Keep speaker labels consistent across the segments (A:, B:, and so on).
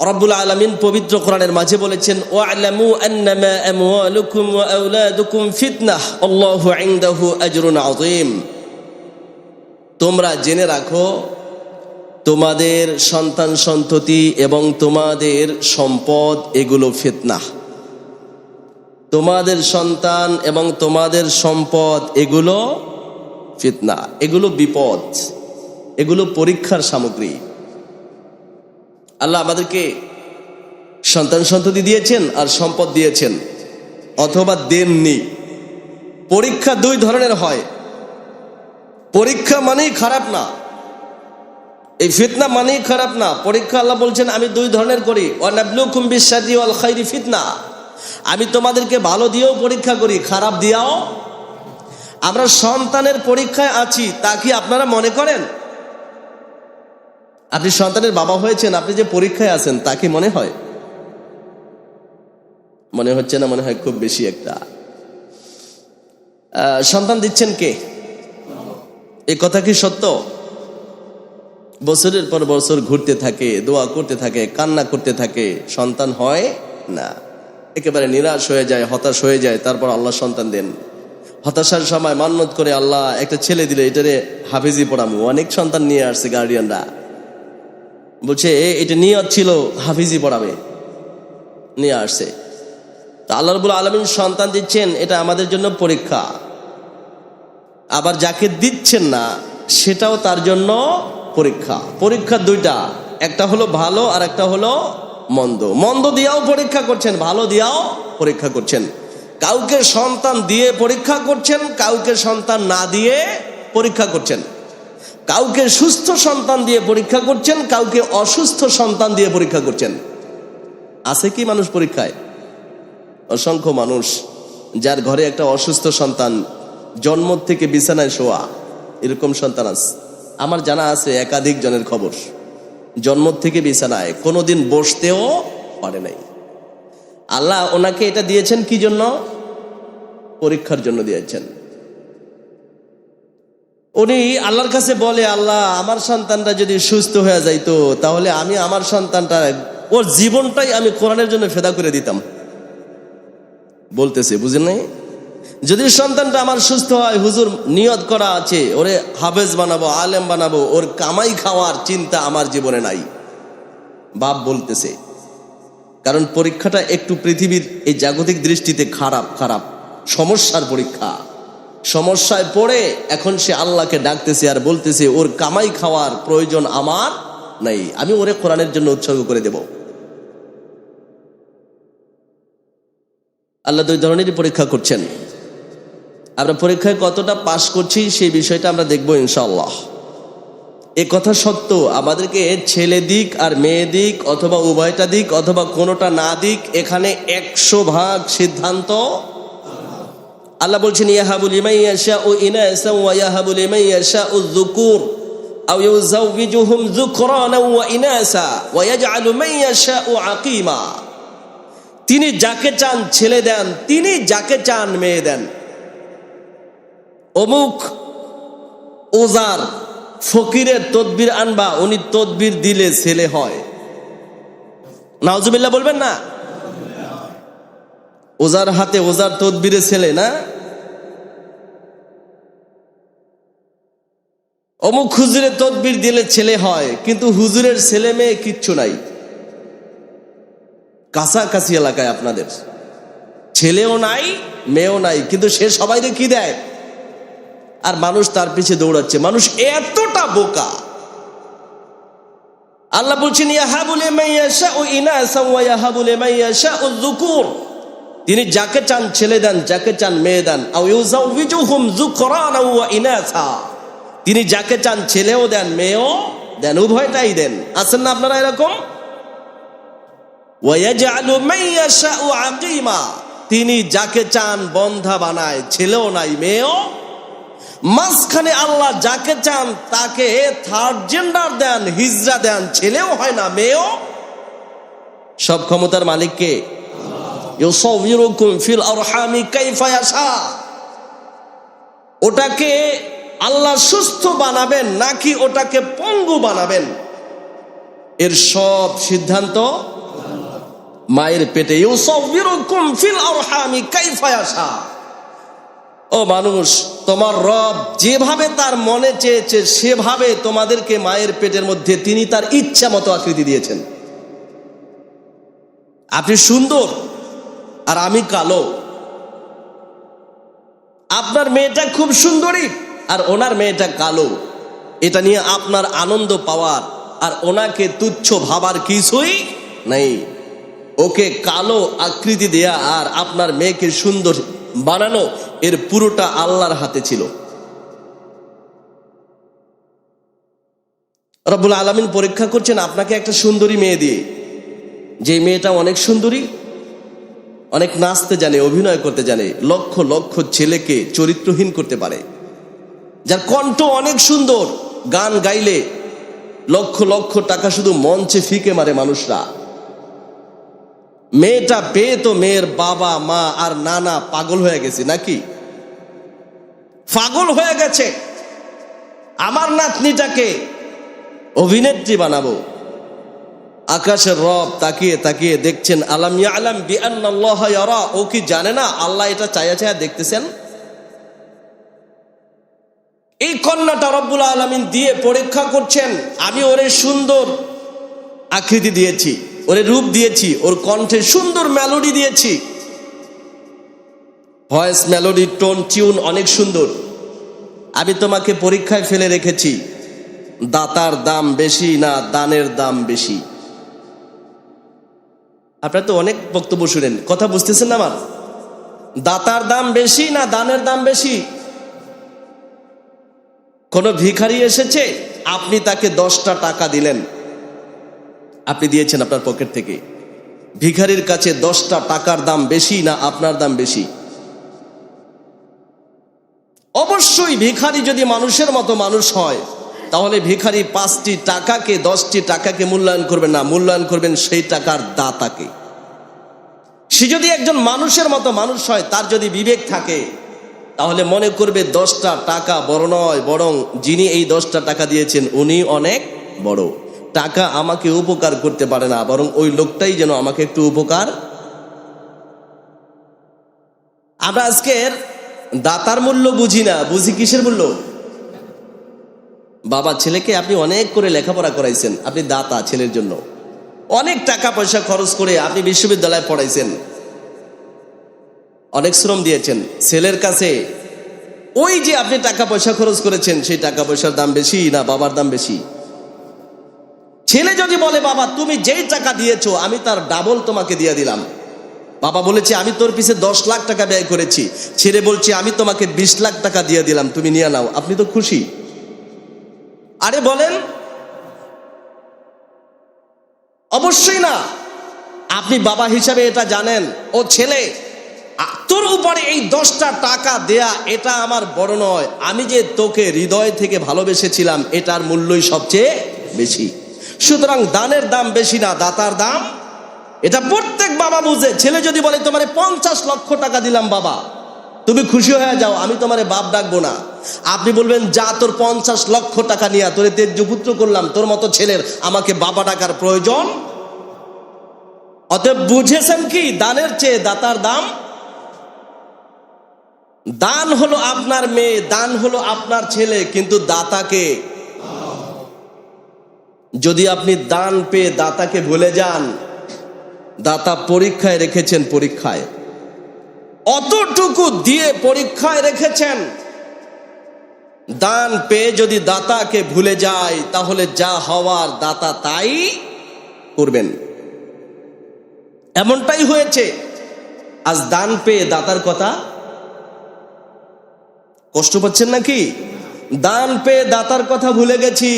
A: রব্বুল আলামিন পবিত্র কোরআনের মাঝে বলেছেন, ওয়া'লামু আন্নামা আমওয়ালুকুম ওয়া আওলাদুকুম ফিতনাহ আল্লাহু ইনদাহু আজরুন আযীম। তোমরা জেনে রাখো, তোমাদের সন্তান সন্ততি এবং তোমাদের সম্পদ এগুলো ফিতনাহ। তোমাদের সন্তান এবং তোমাদের সম্পদ এগুলো ফিতনা, এগুলো বিপদ, এগুলো পরীক্ষার সামগ্রী। আল্লাহ আমাদেরকে সন্তান সন্ততি দিয়েছেন আর সম্পদ দিয়েছেন, অথবা দেননি। পরীক্ষা দুই ধরনের হয়। পরীক্ষা মানেই খারাপ না, এই ফিতনা মানেই খারাপ না। পরীক্ষা আল্লাহ বলছেন আমি দুই ধরনের করি, ওয়ানাবলুকুম বিশ-শাররি ওয়াল খাইরি ফিতনা। আমি তোমাদেরকে ভালো দিয়েও পরীক্ষা করি, খারাপ দিয়েও। আমরা সন্তানের পরীক্ষায় আছি, তা কি আপনারা মনে করেন? আপনি সন্তানের বাবা হয়েছেন, আপনি যে পরীক্ষায় আছেন তা কি মনে হয়? মনে হচ্ছে না, মনে হয় খুব বেশি একটা। সন্তান দিচ্ছেন কে? এই কথা কি সত্য? বছরের পর বছর ঘুরতে থাকে, দোয়া করতে থাকে, কান্না করতে থাকে, সন্তান হয় না। একেবারে নিরাশ হয়ে যায়, হতাশ হয়ে যায়, তারপর আল্লাহ সন্তান দেন। হতাশার সময় মান্নত করে, আল্লাহ একটা ছেলে দিলে এটারে হাফিজি পড়ামু। অনেক সন্তান নিয়ে আসছে গার্ডিয়ানরা, বলছে এটা নিয়ত ছিল হাফিজি পড়াবে, নিয়ে আসছে। তা আল্লাহ রাব্বুল আলামিন সন্তান দিচ্ছেন, এটা আমাদের জন্য পরীক্ষা। আবার যাকে দিচ্ছেন না সেটাও তার জন্য পরীক্ষা। পরীক্ষা দুইটা, একটা হলো ভালো আর একটা হলো মন্দ। মন্দ দিয়াও পরীক্ষা করছেন, ভালো দিয়াও পরীক্ষা করছেন। কাউকে সন্তান দিয়ে পরীক্ষা করছেন, কাউকে সন্তান না দিয়ে পরীক্ষা করছেন। কাউকে সুস্থ সন্তান দিয়ে পরীক্ষা করছেন, কাউকে অসুস্থ সন্তান দিয়ে পরীক্ষা করছেন। আছে কি মানুষ পরীক্ষায়? অসংখ্য মানুষ, যার ঘরে একটা অসুস্থ সন্তান, জন্ম থেকে বিছানায় শোয়া, এরকম সন্তান আছে। আমার জানা আছে একাধিক জনের খবর, জন্ম থেকে বিছানায়, কোনোদিন বসতেও পারে নাই। আল্লাহ ওনাকে এটা দিয়েছেন কি জন্য? পরীক্ষার জন্য দিয়েছেন। উনি আল্লাহর কাছে বলে, আল্লাহ আমার সন্তানটা যদি সুস্থ হয়ে যাইতো, তাহলে আমি আমার সন্তানটা, ওর জীবনটাই আমি কোরআনের জন্য ফেদা করে দিতাম। বলতেছে, বুঝেন নাই? যদি সন্তানটা আমার সুস্থ হয়, হুজুর নিয়ত করা আছে ওরে হাফেজ বানাবো, আলেম বানাবো, ওর কামাই খাওয়ার চিন্তা আমার জীবনে নাই। বাপ বলতেছে, কারণ পরীক্ষাটা একটু পৃথিবীর এই জাগতিক দৃষ্টিতে খারাপ সমস্যার পরীক্ষা। সমস্যায় পড়ে এখন সে আল্লাহকে ডাকতেছে আর বলতেছে, ওর কামাই খাওয়ার প্রয়োজন আমার নাই, আমি ওরে কোরআনের জন্য উৎসর্গ করে দেব। আল্লাহ দুই ধরনেরই পরীক্ষা করছেন। আমরা পরীক্ষায় কতটা পাশ করছি সেই বিষয়টা আমরা দেখবো ইনশাআল্লাহ। এ কথা সত্য, আমাদেরকে ছেলে দিক আর মেয়ে দিক, অথবা উভয়টা দিক, অথবা কোনোটা না দিক, এখানে 100% সিদ্ধান্ত আল্লাহ বলছেন, ইয়াহাবু লিমান ইয়াশাউ ইনাসা ওয়া ইয়াহাবু লিমান ইয়াশাউ যুকুর আও ইউযাওয়িজুহুম যুকরানা ওয়া ইনাসা ওয়া ইয়াজআলু মান ইয়াশাউ আকীমা। তিনি যাকে চান ছেলে দেন, তিনি যাকে চান মেয়ে দেন। অমুক ওজার ফকিরের তদবির আনবা, উনি তদবির দিলে ছেলে হয়। নাউজুবিল্লাহ বলবেন না? ওজার হাতে ওজার তদবিরে ছেলে না? অমুক হুজুরের তদবির দিলে ছেলে হয়, কিন্তু হুজুরের ছেলে মেয়ে কিচ্ছু নাই। কাছাকাছি এলাকায় আপনাদের ছেলেও নাই মেয়েও নাই, কিন্তু সে সবাইকে কি দেয়, আর মানুষ তার পিছে দৌড়াচ্ছে। মানুষ এতটা বোকা। আল্লাহ বলছেন, ইয়াহাবু লিমান ইয়াশাউ ইনাসা ওয়া ইয়াহাবু লিমান ইয়াশাউ যুকুর। তিনি যাকে চান ছেলে দেন, যাকে চান মেয়ে দেন। আও ইউযাওয়িজুহুম যুকরানা ওয়া ইনাসা, তিনি যাকে চান ছেলেও দেন মেয়েও দেন, উভয়টাই দেন। আছেন না আপনারা এরকম? ওয়া ইয়াজআলু মান ইয়াশাউ আকীমা, তিনি যাকে চান বন্ধা বানায়, ছেলেও নাই মেয়েও। মাঝখানে আল্লাহ যাকে চান তাকে থার্ড জেন্ডার দেন, হিজরা দেন, ছেলেও হয় না মেয়েও। সব ক্ষমতার মালিক কে? ইউসাউবিরুকুম ফিল আরহামি কাইফা ইয়াশা। ওটাকে আল্লাহ সুস্থ বানাবেন নাকি ওটাকে পঙ্গু বানাবেন, এর সব সিদ্ধান্ত মায়ের পেটে। ইউসাউবিরুকুম ফিল আরহামি কাইফা ইয়াশা। ও মানুষ, তোমার রব যেভাবে তার মনে চেয়েছে সেভাবে তোমাদেরকে মায়ের পেটের মধ্যে তিনি তার ইচ্ছা মতো আকৃতি দিয়েছেন। আপনি সুন্দর আর আমি কালো, আপনার মেয়েটা খুব সুন্দরী আর ওনার মেয়েটা কালো, এটা নিয়ে আপনার আনন্দ পাওয়ার আর ওনাকে তুচ্ছ ভাবার কিছুই নেই। ওকে কালো আকৃতি দেয়া আর আপনার মেয়েকে সুন্দর বানানো, এর পুরোটা আল্লাহর হাতে ছিল। রব্বুল আলামিন পরীক্ষা করছেন আপনাকে একটা সুন্দরী মেয়ে দিয়ে, যে মেয়েটা অনেক সুন্দরী, অনেক নাচতে জানে, অভিনয় করতে জানে, লক্ষ লক্ষ ছেলেকে চরিত্রহীন করতে পারে, যার কণ্ঠ অনেক সুন্দর, গান গাইলে লক্ষ লক্ষ টাকা শুধু মঞ্চে ফিকে মারে মানুষরা। মেয়েটা পেয়ে তো মেয়ের বাবা মা আর নানা পাগল হয়ে গেছে, নাকি পাগল হয়ে গেছে, আমার নাতনিটাকে অভিনেত্রী বানাবো। আকাশের রব তাকিয়ে তাকিয়ে দেখছেন, আলাম ইয়ালাম বিআন্নাল্লাহা ইয়ারা, ও কি জানে না আল্লাহ এটা চায়া চায়া দেখতেছেন। এই কন্যাটা রব্বুল আলামিন দিয়ে পরীক্ষা করছেন। আমি ওরে সুন্দর আকৃতি দিয়েছি, ওরে রূপ দিয়েছি, ওর কণ্ঠে সুন্দর মেলোডি দিয়েছি, ভয়েস, মেলোডি, টোন, টিউন অনেক সুন্দর। আমি তোমাকে পরীক্ষায় ফেলে রেখেছি, দাতার দাম বেশি না দানের দাম বেশি। আপনারা তো অনেক বক্তব্য শুনেন, কথা বুঝতেছেন না আমার? দাতার দাম বেশি না দানের দাম বেশি? কোন ভিখারি এসেছে, আপনি তাকে 10টা টাকা দিলেন, আপনি দিয়েছেন আপনার পকেট থেকে। ভিখারির কাছে 10টা টাকার দাম বেশি না আপনার দাম বেশি? অবশ্যই ভিখারি যদি মানুষের মতো মানুষ হয়, তাহলে ভিখারি 5টি টাকাকে 10টি টাকাকে মূল্যায়ন করবেন না, মূল্যায়ন করবেন সেই টাকার দাতাকে। সে যদি একজন মানুষের মতো মানুষ হয়, তার যদি বিবেক থাকে, তাহলে মনে করবে 10টা টাকা বড় নয়, বরং যিনি এই 10টা টাকা দিয়েছেন উনি অনেক বড়। টাকা আমাকে উপকার করতে পারে না, বরং ওই লোকটাই যেন আমাকে একটু উপকার। আমরা আজকের দাতার মূল্য বুঝি না, বুঝি কিসের মূল্য? বাবা ছেলেকে আপনি অনেক করে লেখাপড়া করাইছেন, আপনি দাতা ছেলের জন্য। অনেক টাকা পয়সা খরচ করে আপনি বিশ্ববিদ্যালয়ে পড়াইছেন, অনেক শ্রম দিয়েছেন। ছেলের কাছে ওই যে আপনি টাকা পয়সা খরচ করেছেন, সেই টাকা পয়সার দাম বেশি না বাবার দাম বেশি? ছেলে যদি বলে, বাবা তুমি যেই টাকা দিয়েছো আমি তার ডাবল তোমাকে দিয়ে দিলাম। বাবা বলেছে, আমি তোর পিছে 10 লাখ টাকা ব্যয় করেছি, ছেলে বলছে আমি তোমাকে 20 লাখ টাকা দিয়ে দিলাম, তুমি নিয়ে নাও, আপনি তো খুশি? আরে বলেন, অবশ্যই না। আপনি বাবা হিসাবে এটা জানেন, ও ছেলে তোর উপরে এই 10টা টাকা দেয়া এটা আমার বড় নয়, আমি যে তোকে হৃদয় থেকে ভালোবেসেছিলাম এটার মূল্যই সবচেয়ে বেশি। সুতরাং দানের দাম বেশি না দাতার দাম, এটা প্রত্যেক বাবা বুঝে। ছেলে যদি বলে তোমারে 50 লক্ষ টাকা দিলাম বাবা, তুমি খুশি হয়ে যাও, আমি তোমারে বাপ ডাকবো না, আপনি বলবেন যা তোর 50 লক্ষ টাকা নিয়ে তোরে তেজ্য পুত্র করলাম, তোর মতো ছেলের আমাকে বাবা ডাকার প্রয়োজন। অতএব বুঝেছেন কি দানের চেয়ে দাতার দাম? দান হলো আপনার মেয়ে, দান হলো আপনার ছেলে, কিন্তু দাতাকে যদি আপনি দান পেয়ে দাতাকে ভুলে যান, দাতা পরীক্ষায় রেখেছেন, পরীক্ষায় অতটুকু দিয়ে পরীক্ষায় রেখেছেন। দান পেয়ে যদি দাতাকে ভুলে যায়, তাহলে যা হওয়ার দাতা তাই করবেন। এমনটাই হয়েছে। আজ দান পেয়ে দাতার কথা কষ্ট পাচ্ছেন নাকি? দান পেয়ে দাতার কথা ভুলে গেছি।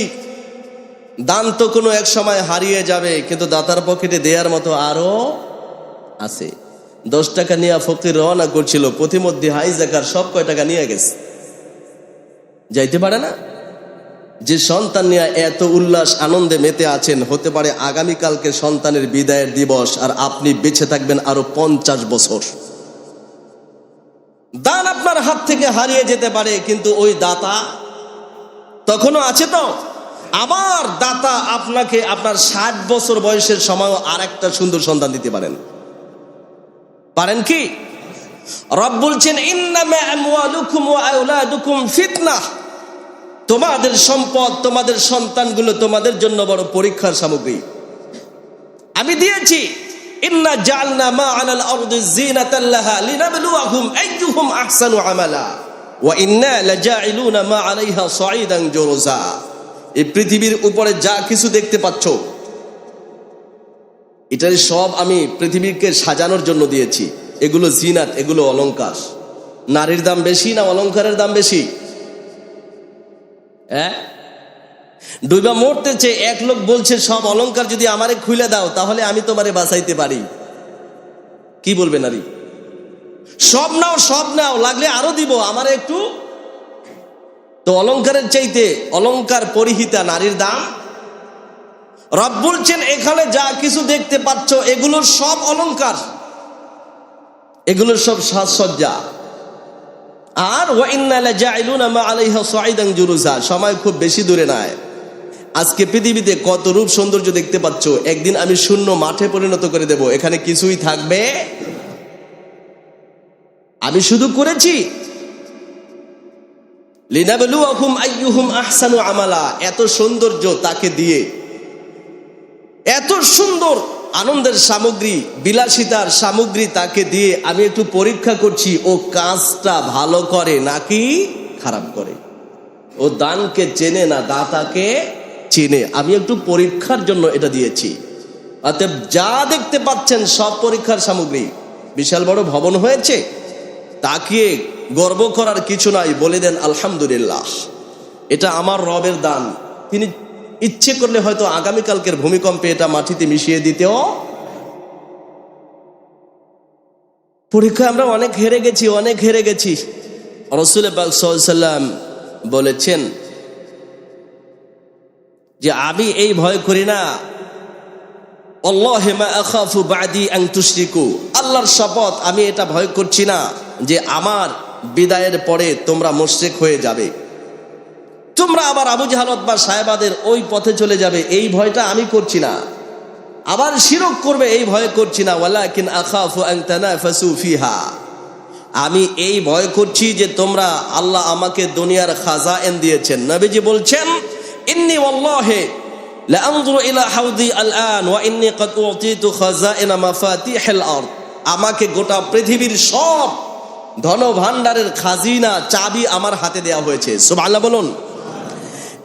A: দান তো কোনো এক সময় হারিয়ে যাবে, কিন্তু দাতার পকেটে দেওয়ার মতো আরো আছে। 10 টাকা নিয়ে ফকির রওনা করছিল, প্রতিমধ্যে হাইজাকার সব কয় টাকা নিয়ে গেছে, যাইতে পারে না। যে সন্তান নিয়ে এত উল্লাস আনন্দে মেতে আছেন, হতে পারে আগামীকালকে সন্তানের বিদায়ের দিবস, আর আপনি বেঁচে থাকবেন আরো 50 বছর। দান আপনার হাত থেকে হারিয়ে যেতে পারে, কিন্তু ওই দাতা তখনও আছে তো। আমার দাতা আপনাকে আপনার 60 বছর বয়সের সময়ও আর একটা সুন্দর সন্তান দিতে পারেন। পারেন কি? রব বলছেন ইন্নামা আমওয়ালুকুম ওয়া আওলাদুকুম ফিতনাহ, তোমাদের সম্পদ, তোমাদের সন্তানগুলো তোমাদের জন্য বড় পরীক্ষার সামগ্রী। আমি দিয়েছি ইন্না জাআলনা মা আলাল আরদি যিনাতাল লাহা লিনাবলুয়াহুম আইয়ুহুম আহসানু আমালা ওয়া ইন্না লাজাইলুনা মা আলাইহা সাঈদান জুরুজা। এই পৃথিবীর উপরে যা কিছু দেখতে পাচ্ছ, এটাই সব আমি পৃথিবীকে সাজানোর জন্য দিয়েছি। এগুলো জিনাত, এগুলো অলংকার। নারীর দাম বেশি না অলংকারের দাম বেশি? হ্যাঁ, ডুইবা মরতেছে, এক লোক বলছে সব অলংকার যদি আমারে খুলে দাও তাহলে আমি তোমারে বাঁচাইতে পারি। কি বলবে নারী? সব নাও, সব নাও, লাগলে আরো দিব, আমারে একটু। তো অলংকারের চাইতে অলংকার পরিহিতা নারীর দাম। রব বলছেন এখানে যা কিছু দেখতে পাচ্ছ এগুলো সব অলংকার, এগুলো সব সাজসজ্জা। আর ওয়া ইন্না লাজাইলুনা মা আলাইহা সাঈদান জুরুজা, সময় খুব বেশি দূরে নাই। আজকে পৃথিবীতে কত রূপ সৌন্দর্য দেখতে পাচ্ছ, একদিন আমি শূন্য মাঠে পরিণত করে দেব, এখানে কিছুই থাকবে। আমি শুধু করেছি লিনাবলুয়াহুম আইয়ুহুম আহসানু আমালা, এত সৌন্দর্য তাকে দিয়ে, এত সুন্দর আনন্দের সামগ্রী, বিলাসিতার সামগ্রী তাকে দিয়ে আমি একটু পরীক্ষা করছি ও কাজটা ভালো করে নাকি খারাপ করে। ও দানকে চেনে না, দাতাকে চেনে। আমি একটু পরীক্ষার জন্য এটা দিয়েছি। অতএব যা দেখতে পাচ্ছেন সব পরীক্ষার সামগ্রী। বিশাল বড় ভবন হয়েছে, তাকিয়ে গর্ব করার কিছু নাই, বলে দেন আলহামদুলিল্লাহ, এটা আমার রবের দান। তিনি ইচ্ছে করলে হয়তো আগামীকালকের ভূমিকম্পে এটা মাটিতে মিশিয়ে দিতেও। পরীক্ষা আমরা অনেক হেরে গেছি, অনেক হেরে গেছি। রাসূল পাক সাল্লাল্লাহু আলাইহি ওয়াসাল্লাম বলেছেন যে আমি এই ভয় করি না, আল্লাহি মা আখাফু বাদি আন তুশরিকু, আল্লাহর শপথ আমি এটা ভয় করছি না যে আমার বিদায়ের পরে তোমরা মুশরিক হয়ে যাবে, তোমরা আবার আবু জাহল বা সাহেবাদের ওই পথে চলে যাবে, এই ভয়টা আমি করছি না। আবার শিরক করবে এই ভয় করছি না। ওয়ালাকিন আখাফু আন তানাফাসু ফিহা, আমি এই ভয় করছি যে তোমরা, আল্লাহ আমাকে দুনিয়ার খাজাইন দিয়েছেন। নবীজি বলছেন ইন্নী ওয়াল্লাহি লা আনজুরু ইলা হাউদি আলআন ওয়া ইন্নী ক্বাদ উতিতু খাজাইনা মাফাতিহিল আরদ, আমাকে গোটা পৃথিবীর সব ধন ভান্ডারের খাজিনা চাবি আমার হাতে দেওয়া হয়েছে। সুবহানাল্লাহ বলুন।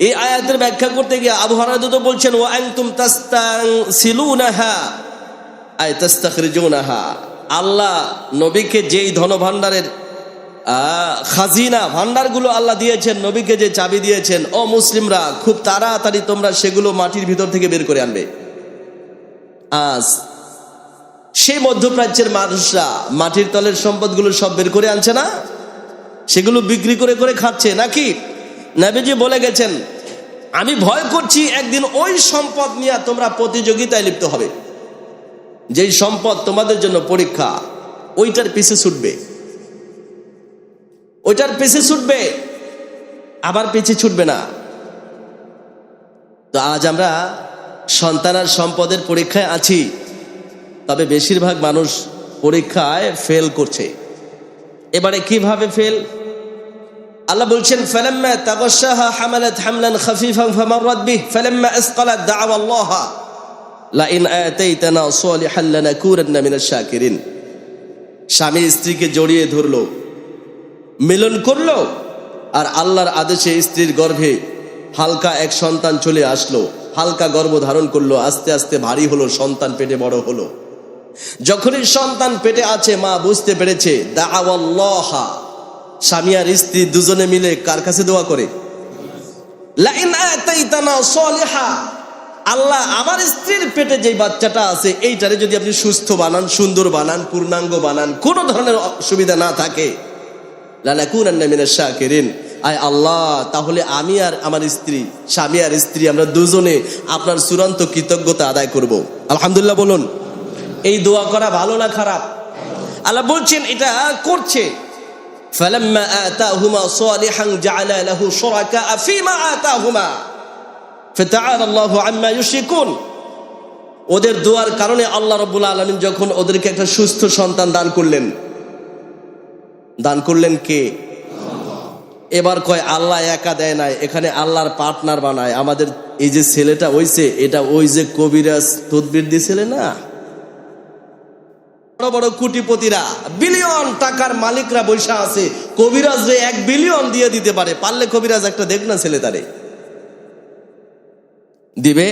A: এই আয়াতের ব্যাখ্যা করতে গিয়ে আবু হুরায়রা তো বলছেন ওয়া আনতুম তাস্তানসিলুনাহা আই তাস্তাখরিজুনাহা, আল্লাহ নবীকে যেই ধন ভান্ডারের খাজিনা ভান্ডারগুলো আল্লাহ দিয়েছেন, নবীকে যে চাবি দিয়েছেন, ও মুসলিমরা খুব তাড়াতাড়ি তোমরা সেগুলো মাটির ভিতর থেকে বের করে আনবে। আজ সেই মধ্যপ্রাচ্যের মানুষরা মাটির তলের সম্পদগুলো সব বের করে আনছে না, সেগুলো বিক্রি করে করে খাচ্ছে নাকি? নবীজি বলে গেছেন আমি ভয় করছি একদিন ওই সম্পদ নিয়ে তোমরা প্রতিযোগিতায় লিপ্ত হবে, যেই সম্পদ তোমাদের জন্য পরীক্ষা, ওইটার পিছে ছুটবে, ওইটার পিছে ছুটবে, আবার পিছে ছুটবে না। তো আজ আমরা সন্তান আর সম্পদের পরীক্ষায় আছি, তবে বেশিরভাগ মানুষ পরীক্ষায় ফেল করছে। এবারে কিভাবে ফেল? আল্লাহ বলছেন ফালাম্মা তাগাশাহা হামালাত হামলান খাফিফান ফামাররাত বিহি ফালাম্মা আসqalat দাআওয়া আল্লাহ লা ইন আতাইতানা সালিহান লানাকুনান্না মিনাশ শাকিরিন। স্বামী স্ত্রীকে জড়িয়ে ধরলো, মিলন করলো, আর আল্লাহর আদেশে স্ত্রীর গর্ভে হালকা এক সন্তান চলে আসলো, হালকা গর্ভ ধারণ করলো, আস্তে আস্তে ভারী হলো, সন্তান পেটে বড় হলো। যখনই সন্তান পেটে আছে মা বুঝতে পেরেছে দাআওয়া আল্লাহ, স্বামী আর স্ত্রী দুজনে মিলে কার কাছে দোয়া করে? লা ইন আতাইতানা সালিহা, আল্লাহ আমার স্ত্রীর পেটে যে বাচ্চাটা আছে এইটারে যদি আপনি সুস্থ বানান, সুন্দর বানান, পূর্ণাঙ্গ বানান, কোনো ধরনের অসুবিধা না থাকে, লানাকুনান্না মিনাশ শাকিরিন, আয় আল্লাহ তাহলে আমি আর আমার স্ত্রী, স্বামী আর স্ত্রী আমরা দুজনে আপনার চূড়ান্ত কৃতজ্ঞতা আদায় করব। আলহামদুলিল্লাহ বলুন। এই দোয়া করা ভালো না খারাপ? আল্লাহ বলছেন এটা করছে। ফালাম্মা আতাহুমা সালিহান জাআলা লাহু শুরাকা ফীমা আতাহুমা ফাতাআলা আল্লাহু আম্মা ইউশরিকুন। ওদের দোয়ার কারণে আল্লাহ রাব্বুল আলামিন যখন ওদেরকে একটা সুস্থ সন্তান দান করলেন কে? এবার কয় আল্লাহ একা দেয় নাই, এখানে আল্লাহর পার্টনার বানায়। আমাদের এই যে ছেলেটা হইছে, এটা ওই যে কবিরাজ তদবির দিয়েছিলে না, বড় বড় কোটিপতিরা, বিলিয়ন টাকার মালিকরা বৈশা আছে, কবিরাজ রে 1 বিলিয়ন দিয়ে দিতে পারে। পারলে কবিরাজ একটা দেখ না ছেলে তারে দিবে।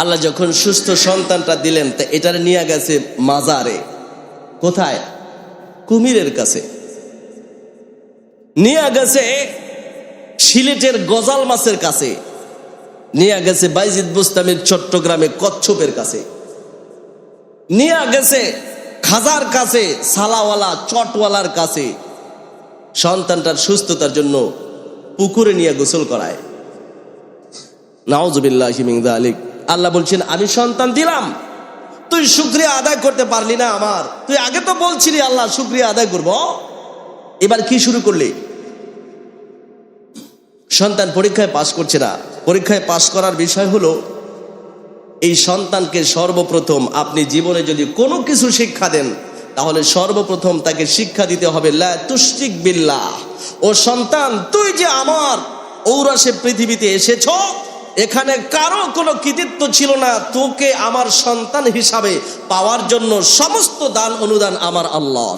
A: আল্লাহ যখন সুস্থ সন্তানটা দিলেন, তা এটারে নিয়ে গেছে মাজারে। কোথায়? কুমিরের কাছে নিয়ে গেছে, সিলেটের গজাল মাছের কাছে নিয়ে গেছে, বাইজিদ বুস্তামির চট্টগ্রামে কচ্ছপের কাছে নিয়ে গেছে, খাজার কাছে, সালাওয়ালা চটওয়ালার কাছে। সন্তানটার সুস্থতার জন্য পুকুরে নিয়ে গোসল করায়। নাউযুবিল্লাহি মিন যালিক। আল্লাহ বলছেন আমি সন্তান দিলাম, তুই শুকরিয়া আদায় করতে পারলি না আমার। তুই আগে তো বলছিলি আল্লাহ শুকরিয়া আদায় করব, এবার কি শুরু করলি? সন্তান পরীক্ষায় পাস করছে না। পরীক্ষায় পাস করার বিষয় হলো, এই সন্তানকে সর্বপ্রথম আপনি জীবনে যদি কোনো কিছু শিক্ষা দেন, তাহলে সর্বপ্রথম তাকে শিক্ষা দিতে হবে লা তুশরিক বিল্লাহ। ও সন্তান, তুই যে আমার ঔরাসে পৃথিবীতে এসেছ, এখানে কারো কোনো কৃতিত্ব ছিল না। তোকে আমার সন্তান হিসাবে পাওয়ার জন্য সমস্ত দান অনুদান আমার আল্লাহ।